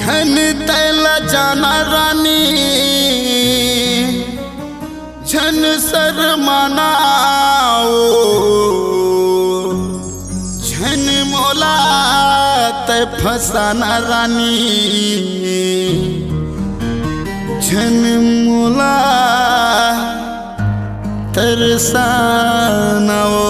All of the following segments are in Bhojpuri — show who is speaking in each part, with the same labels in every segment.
Speaker 1: झन तैला जाना रानी झन शर्मानाओ झन मोला तय फसाना रानी झन मोला तरसानाओ।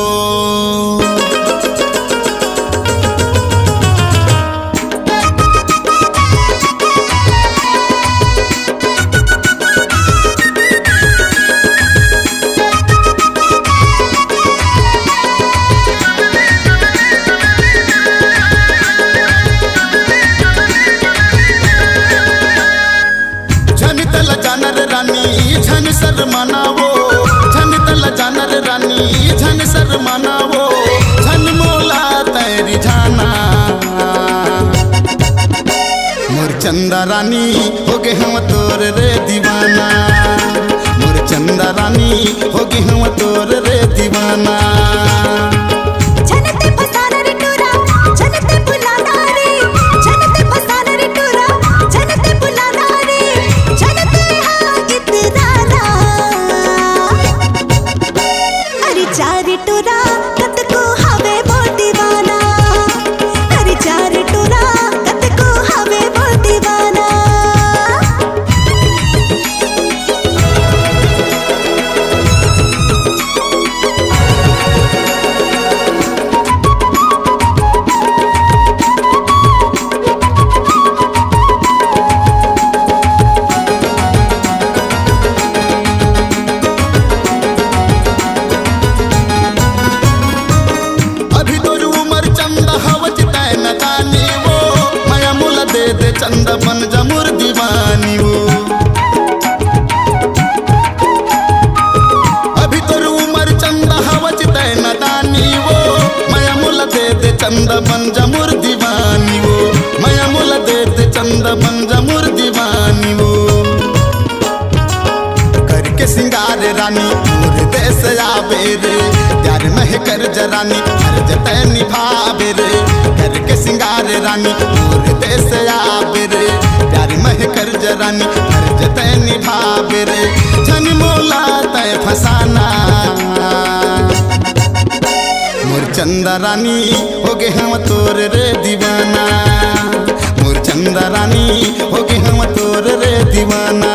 Speaker 1: झन शर्मानावो झन तल जानर रानी झन शर्मानावो झन मोला तैरी जाना मोर चंदा रानी हो गे हम तोर रे दीवाना मोर चंदा रानी हो गे हम तोर रे दीवाना। चंद बन जमुर दीवानी वो अभी तो उमर चंद हवच तय नदानी वो मया मुल दे दे चंद बन जमुर दीवानी वो मया मुल दे दे चंद बन जमुर दीवानी वो करके सिंगार रानी मोर देश आवे रे प्यार मह कर जरानी हर जतय निभावे रे करके सिंगार रानी मोर देश आवे रे प्यार मह कर जरानी हर जतय निभावे रे झन मोला तय फसाना मोर चंदा रानी हो गे हम तोर रे दीवाना मोर चंदा रानी हो गे हम तोर रे दीवाना।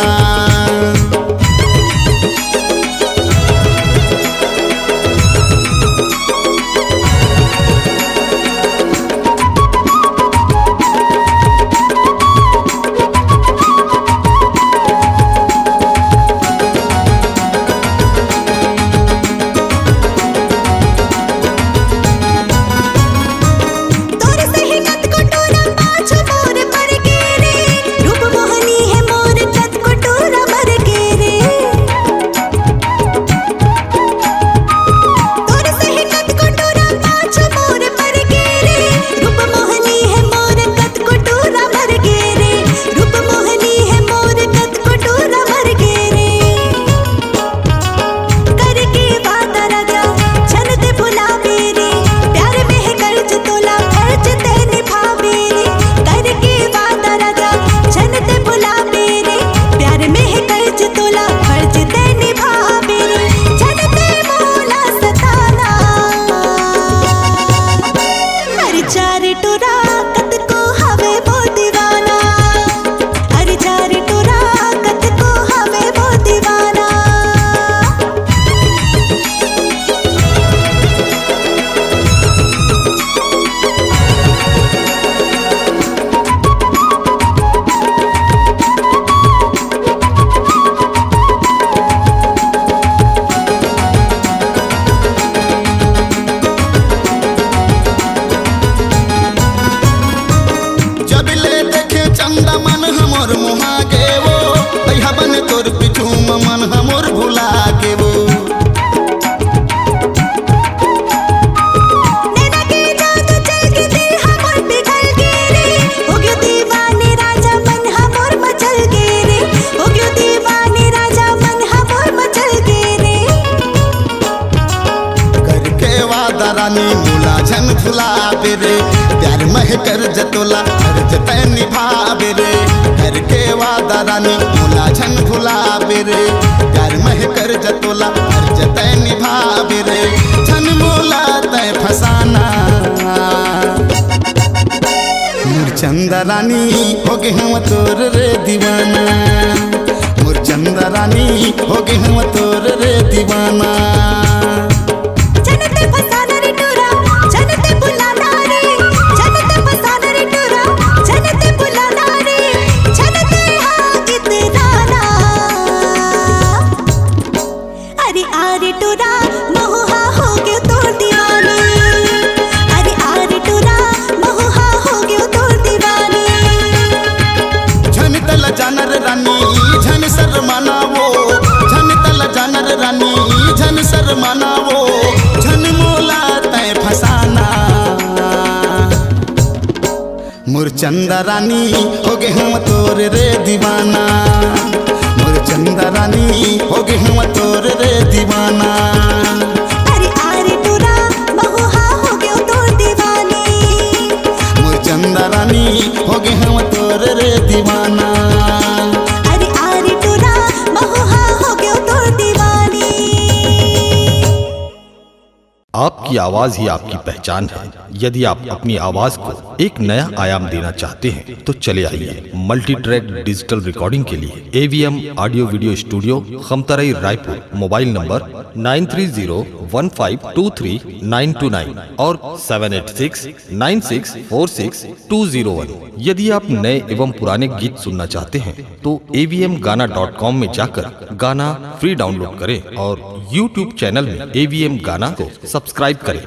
Speaker 1: रानी मुला झन भुलावे रे प्यार मह कर जतोला अर्ज तय निभावे रे करके वादा रानी मोला झन भुलावे रे प्यार मह कर जतोला अर्ज तय निभावे रे झन मोला तय फसाना मुरचंदा रानी हो गए हम तोर रे दीवाना मुरचंदा रानी हो गए हम तोर रे दीवाना
Speaker 2: जनते फसाना रे टोरा जनते बुलाना रे जनते फसाना रे टोरा जनते बुलाना रे जनते हाँ इतराना अरे आरे टोरा महुहा हो गयो तोर दीवानी अरे आरे टोरा महुहा हो गयो तोर दीवानी
Speaker 1: झन तल जानर रानी झन शर्माना वो झन तल जानर रानी झन शर्माना वो झन मोला तय फसाना मुरचंदा रानी हो गए हम तोर रे दीवाना मुरचंदा रानी हो गए हम तोर रे दीवाना
Speaker 2: अरे आरे टोरा महुहा हो गयो तोर दीवानी
Speaker 1: मुरचंदा रानी हो गए हम तोर रे दीवाना
Speaker 2: अरे आरे टोरा महुहा हो गयो तोर दीवानी
Speaker 3: आपकी आवाज ही आपकी पहचान है। यदि आप अपनी आवाज को एक नया आयाम देना चाहते हैं तो चले आइए मल्टी ट्रैक डिजिटल रिकॉर्डिंग के लिए AVM audio video studio Khamtarai Raipur. Mobile number 9301523929 और 7869646201। यदि आप नए एवं पुराने गीत सुनना चाहते हैं तो avmgana.com में जाकर गाना फ्री डाउनलोड करें और YouTube चैनल में AVM गाना को सब्सक्राइब करें।